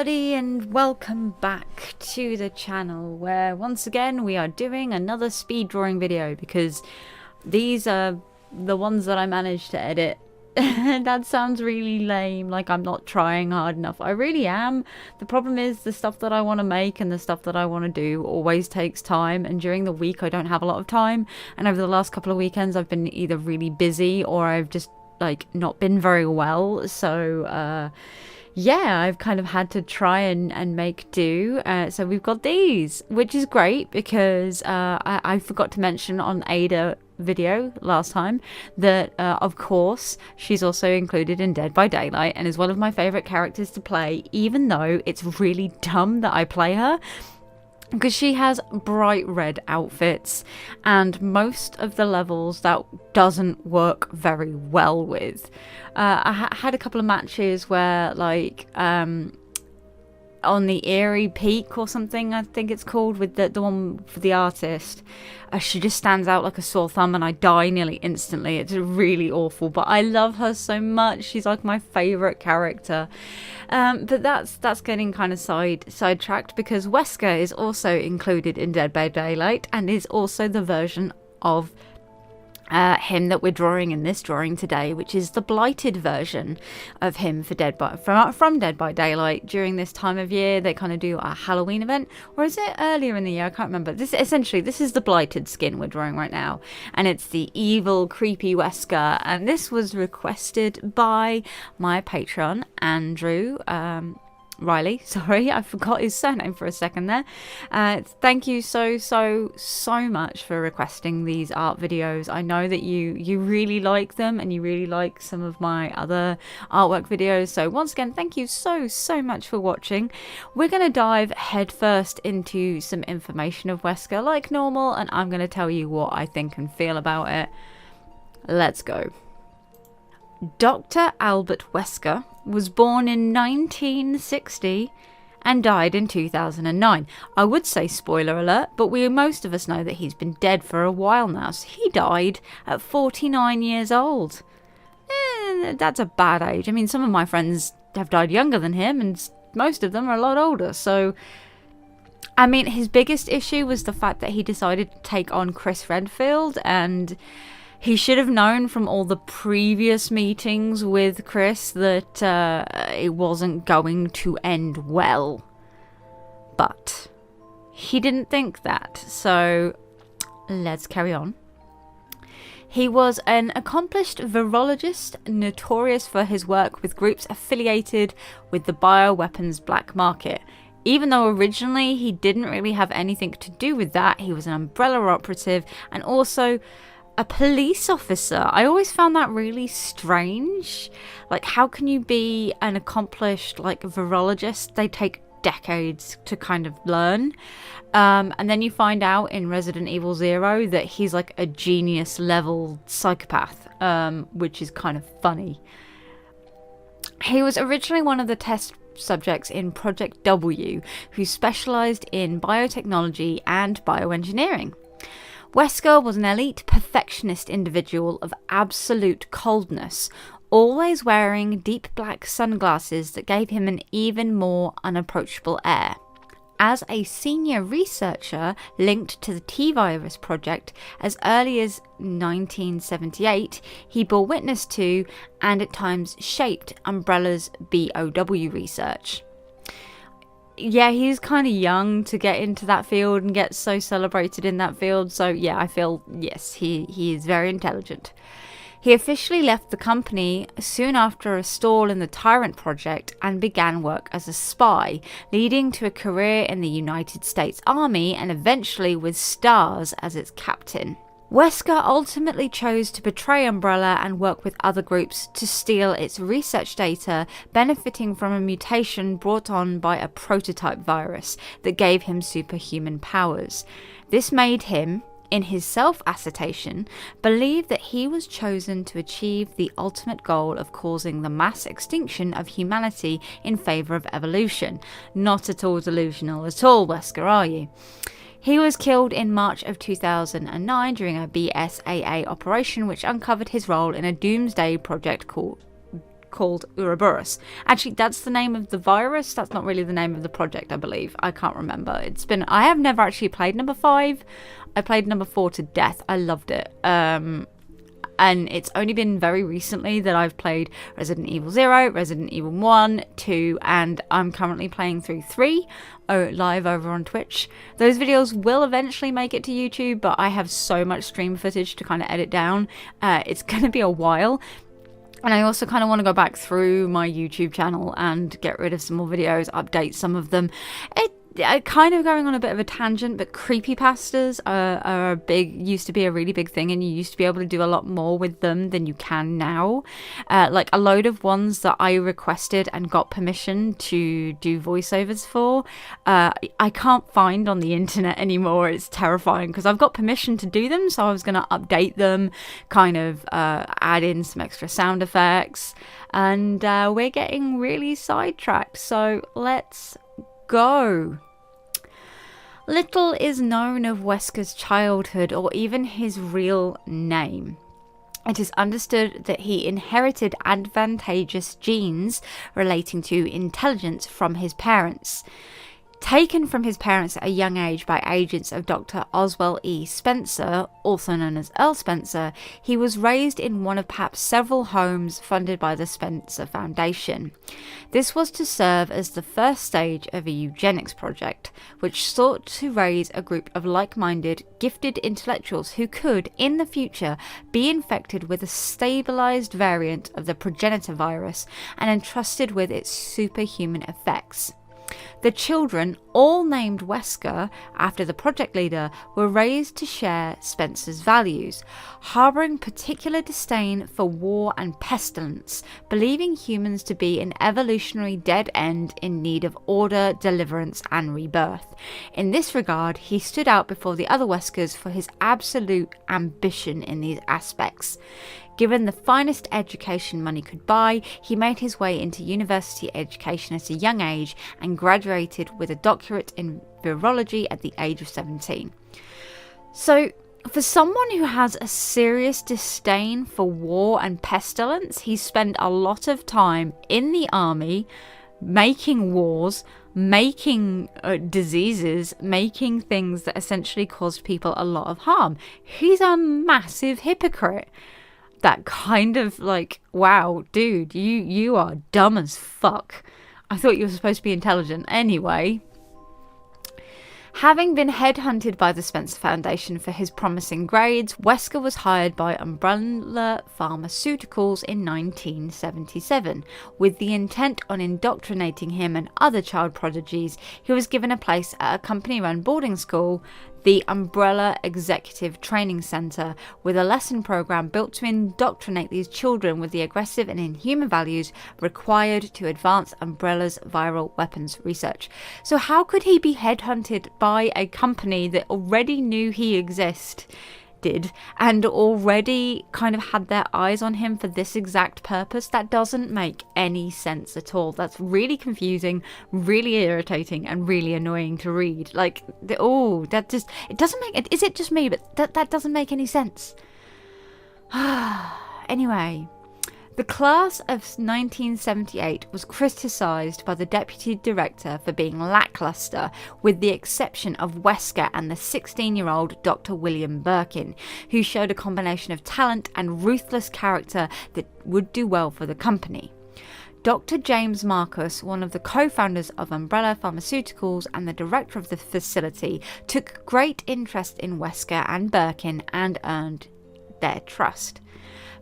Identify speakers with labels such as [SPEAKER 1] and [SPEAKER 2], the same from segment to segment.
[SPEAKER 1] everybody, and welcome back to the channel where once again we are doing another speed drawing video because these are the ones that I managed to edit. That sounds really lame, like I'm not trying hard enough. I really am. The problem is the stuff that I want to make and the stuff that I want to do always takes time, and during the week I don't have a lot of time, and over the last couple of weekends I've been either really busy or I've just like not been very well, so yeah, I've kind of had to try and make do. So we've got these, which is great because I forgot to mention on Ada video last time that of course she's also included in Dead by Daylight and is one of my favorite characters to play, even though it's really dumb that I play her because she has bright red outfits and most of the levels that doesn't work very well with. I had a couple of matches where like on the Eerie Peak or something, I think it's called, with the one for the artist, she just stands out like a sore thumb and I die nearly instantly. It's really awful, but I love her so much. She's like my favourite character. But that's getting kind of sidetracked because Wesker is also included in Dead by Daylight and is also the version of him that we're drawing in this drawing today, which is the Blighted version of him for from Dead by Daylight. During this time of year they kind of do a Halloween event, or is it earlier in the year? I can't remember. This is the Blighted skin we're drawing right now, and it's the evil creepy Wesker, and this was requested by my patron Andrew Riley, sorry, I forgot his surname for a second there. Thank you so much for requesting these art videos. I know that you really like them and you really like some of my other artwork videos, so once again thank you so much for watching. We're going to dive headfirst into some information of Wesker like normal, and I'm going to tell you what I think and feel about it. Let's go. Dr. Albert Wesker was born in 1960 and died in 2009. I would say spoiler alert, but most of us know that he's been dead for a while now. So he died at 49 years old. That's a bad age. I mean, some of my friends have died younger than him, and most of them are a lot older. So, I mean, his biggest issue was the fact that he decided to take on Chris Redfield, and he should have known from all the previous meetings with Chris that it wasn't going to end well. But he didn't think that, so let's carry on. He was an accomplished virologist, notorious for his work with groups affiliated with the bioweapons black market. Even though originally he didn't really have anything to do with that, he was an Umbrella operative and also a police officer. I always found that really strange. Like, how can you be an accomplished like virologist? They take decades to kind of learn, and then you find out in Resident Evil 0 that he's like a genius level psychopath, which is kind of funny. He was originally one of the test subjects in Project W, who specialized in biotechnology and bioengineering. Wesker was an elite perfectionist individual of absolute coldness, always wearing deep black sunglasses that gave him an even more unapproachable air. As a senior researcher linked to the T-Virus project as early as 1978, he bore witness to and at times shaped Umbrella's BOW research. Yeah, he's kind of young to get into that field and get so celebrated in that field. So yeah, I feel, yes, he is very intelligent. He officially left the company soon after a stall in the Tyrant project and began work as a spy, leading to a career in the United States Army and eventually with stars as its captain. Wesker ultimately chose to betray Umbrella and work with other groups to steal its research data, benefiting from a mutation brought on by a prototype virus that gave him superhuman powers. This made him, in his self-assertion, believe that he was chosen to achieve the ultimate goal of causing the mass extinction of humanity in favour of evolution. Not at all delusional at all, Wesker, are you? He was killed in March of 2009 during a BSAA operation which uncovered his role in a doomsday project called called Ouroboros. Actually, that's the name of the virus. That's not really the name of the project, I believe. I can't remember. I have never actually played number 5. I played number 4 to death. I loved it. And it's only been very recently that I've played Resident Evil 0, Resident Evil 1, 2, and I'm currently playing through 3 live over on Twitch. Those videos will eventually make it to YouTube, but I have so much stream footage to kind of edit down. It's going to be a while. And I also kind of want to go back through my YouTube channel and get rid of some more videos, update some of them. Kind of going on a bit of a tangent, but creepypastas used to be a really big thing, and you used to be able to do a lot more with them than you can now. Like a load of ones that I requested and got permission to do voiceovers for, I can't find on the internet anymore. It's terrifying because I've got permission to do them, so I was going to update them, kind of add in some extra sound effects, and we're getting really sidetracked, so let's go. Little is known of Wesker's childhood or even his real name. It is understood that he inherited advantageous genes relating to intelligence from his parents. Taken from his parents at a young age by agents of Dr. Oswell E. Spencer, also known as Earl Spencer, he was raised in one of perhaps several homes funded by the Spencer Foundation. This was to serve as the first stage of a eugenics project, which sought to raise a group of like-minded, gifted intellectuals who could, in the future, be infected with a stabilized variant of the progenitor virus and entrusted with its superhuman effects. The children, all named Wesker after the project leader, were raised to share Spencer's values, harbouring particular disdain for war and pestilence, believing humans to be an evolutionary dead end in need of order, deliverance and rebirth. In this regard, he stood out before the other Weskers for his absolute ambition in these aspects. Given the finest education money could buy, he made his way into university education at a young age and graduated with a doctorate in virology at the age of 17. So, for someone who has a serious disdain for war and pestilence, he spent a lot of time in the army, making wars, making diseases, making things that essentially caused people a lot of harm. He's a massive hypocrite. That kind of like, wow, dude, you are dumb as fuck. I thought you were supposed to be intelligent. Anyway, having been headhunted by the Spencer Foundation for his promising grades, Wesker was hired by Umbrella Pharmaceuticals in 1977. With the intent on indoctrinating him and other child prodigies, he was given a place at a company-run boarding school, the Umbrella Executive Training Center, with a lesson program built to indoctrinate these children with the aggressive and inhuman values required to advance Umbrella's viral weapons research. So how could he be headhunted by a company that already knew he existed and already kind of had their eyes on him for this exact purpose? That doesn't make any sense at all. That's really confusing, really irritating, and really annoying to read. Like, it doesn't make, is it just me? But that doesn't make any sense. Anyway, the class of 1978 was criticised by the deputy director for being lacklustre, with the exception of Wesker and the 16-year-old Dr. William Birkin, who showed a combination of talent and ruthless character that would do well for the company. Dr. James Marcus, one of the co-founders of Umbrella Pharmaceuticals and the director of the facility, took great interest in Wesker and Birkin and earned their trust.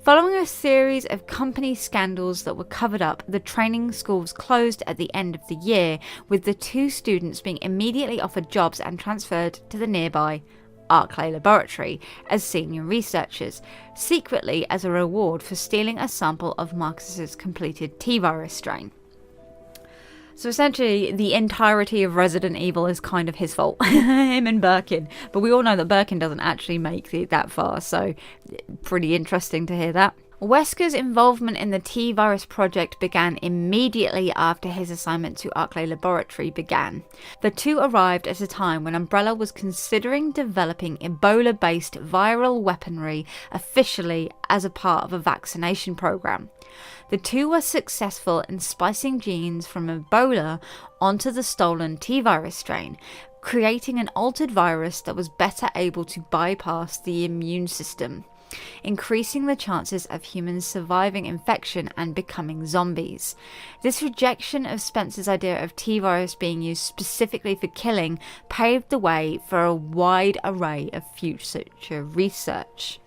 [SPEAKER 1] Following a series of company scandals that were covered up, the training school was closed at the end of the year, with the two students being immediately offered jobs and transferred to the nearby Arklay Laboratory as senior researchers, secretly as a reward for stealing a sample of Marcus's completed T-virus strain. So essentially, the entirety of Resident Evil is kind of his fault. Him and Birkin. But we all know that Birkin doesn't actually make it that far, so pretty interesting to hear that. Wesker's involvement in the T-Virus project began immediately after his assignment to Arklay Laboratory began. The two arrived at a time when Umbrella was considering developing Ebola-based viral weaponry officially as a part of a vaccination program. The two were successful in splicing genes from Ebola onto the stolen T-Virus strain, creating an altered virus that was better able to bypass the immune system, increasing the chances of humans surviving infection and becoming zombies. This rejection of Spencer's idea of T-Virus being used specifically for killing paved the way for a wide array of future research.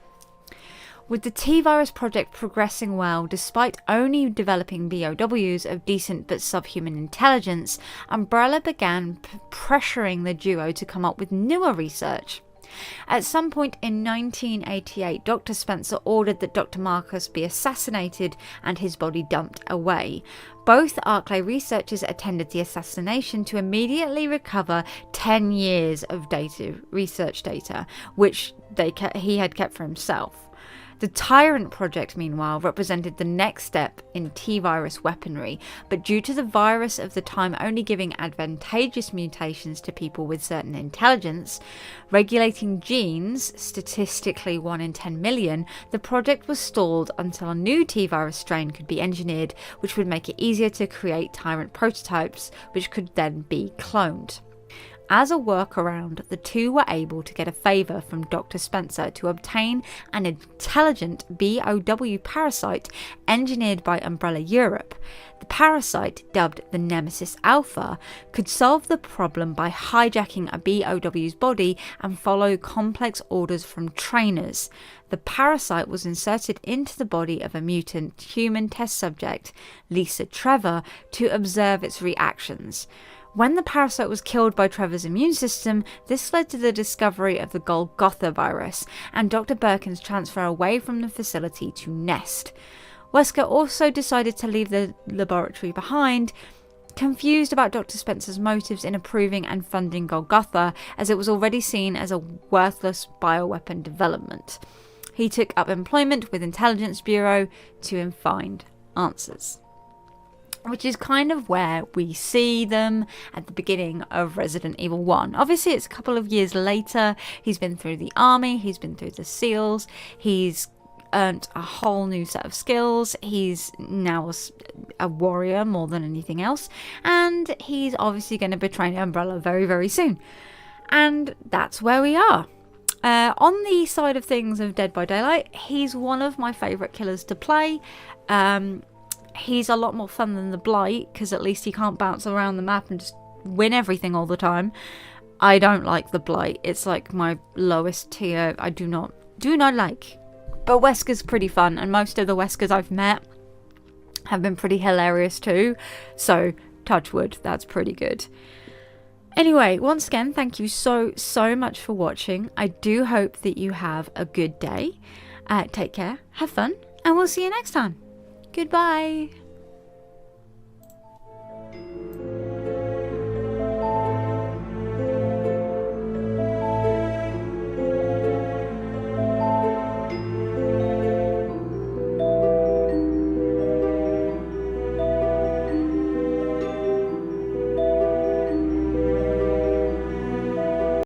[SPEAKER 1] With the T-Virus project progressing well, despite only developing BOWs of decent but subhuman intelligence, Umbrella began pressuring the duo to come up with newer research. At some point in 1988, Dr. Spencer ordered that Dr. Marcus be assassinated and his body dumped away. Both Arklay researchers attended the assassination to immediately recover 10 years of research data, which he had kept for himself. The Tyrant project, meanwhile, represented the next step in T-Virus weaponry, but due to the virus of the time only giving advantageous mutations to people with certain intelligence, regulating genes, statistically 1 in 10 million, the project was stalled until a new T-Virus strain could be engineered, which would make it easier to create Tyrant prototypes, which could then be cloned. As a workaround, the two were able to get a favour from Dr. Spencer to obtain an intelligent BOW parasite engineered by Umbrella Europe. The parasite, dubbed the Nemesis Alpha, could solve the problem by hijacking a BOW's body and follow complex orders from trainers. The parasite was inserted into the body of a mutant human test subject, Lisa Trevor, to observe its reactions. When the parasite was killed by Trevor's immune system, this led to the discovery of the Golgotha virus and Dr. Birkin's transfer away from the facility to Nest. Wesker also decided to leave the laboratory behind, confused about Dr. Spencer's motives in approving and funding Golgotha, as it was already seen as a worthless bioweapon development. He took up employment with Intelligence Bureau to find answers, which is kind of where we see them at the beginning of Resident Evil 1. Obviously, it's a couple of years later. He's been through the army, he's been through the SEALs, he's earned a whole new set of skills, he's now a warrior more than anything else, and he's obviously going to betray Umbrella very, very soon. And that's where we are. On the side of things of Dead by Daylight, he's one of my favourite killers to play. He's a lot more fun than the Blight, because at least he can't bounce around the map and just win everything all the time. I don't like the Blight. It's like my lowest tier. I do not like. But Wesker's pretty fun, and most of the Weskers I've met have been pretty hilarious too. So, touch wood, that's pretty good. Anyway, once again, thank you so much for watching. I do hope that you have a good day. Take care, have fun, and we'll see you next time. Goodbye.